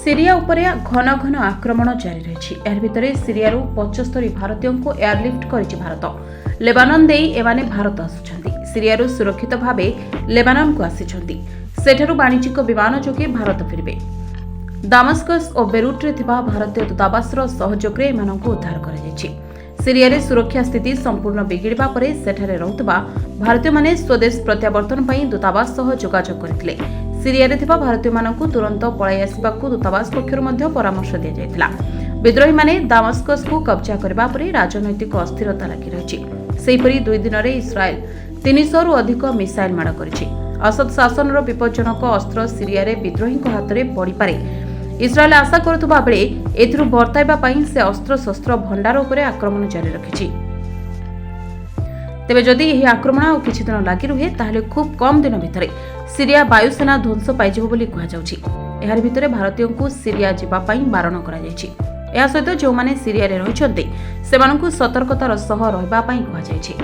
Syria उपरे घन घन आक्रमण जारी रही। यार भितर सीरियारू 75 भारतीयों को एयरलिफ्ट करिछि भारत। लेबानन देई एमाने भारत आसुछन्ति। सीरियारू सुरक्षित भावे लेबानन को आसिछन्ति। सेठारू वाणिज्यिक विमान जोगे भारत फिरबे। दामस्कस और बेरुट रे थिबा भारतीय दूतावासर सहयोग रे एमानंकु उद्धार करा जायछि। सीरिया रे सुरक्षा स्थिति संपूर्ण बिगिड़बा परे सेठारे रहुतबा भारतीय माने स्वदेश प्रत्यावर्तन पई दूतावास सह जोगाजोग करथिले। सीरिया रे थिबा भारतीय मानंकु तुरंत पळाई आसिबाकु दूतावास पक्षरु मध्ये परामर्श दिया जायतिला। विद्रोही माने दामस्कस को कब्जा करबा परे राजनैतिक अस्थिरता लागि रहिछि। सेहिपरि 2 दिन रे इस्राएल 300 रु अधिक मिसाइल माड़ करिछि। असद शासनर विपज्जनक अस्त्र सीरिया रे विद्रोही हाथ में पड़ पारे इस्राएल आशा करुवा बेले एथिरु बर्ताइबा पई से अस्त्र शस्त्र भंडार उपरे आक्रमण जारी रखिछि। तेबे जदि यह आक्रमण आ किछि दिन लागि रुहे ताहले खूब कम दिन भितरे सीरिया वायुसेना ध्वंस पाइजिबो बोली कुहा जाउछि। एहार भितरे भारतीयों को सीरिया जिबा पई बारण करा जायछि। एहा सहित जो माने सीरिया रे रहिछन्ते सेमानंकु सतर्कतार सह रहबा पई कुहा जायछि।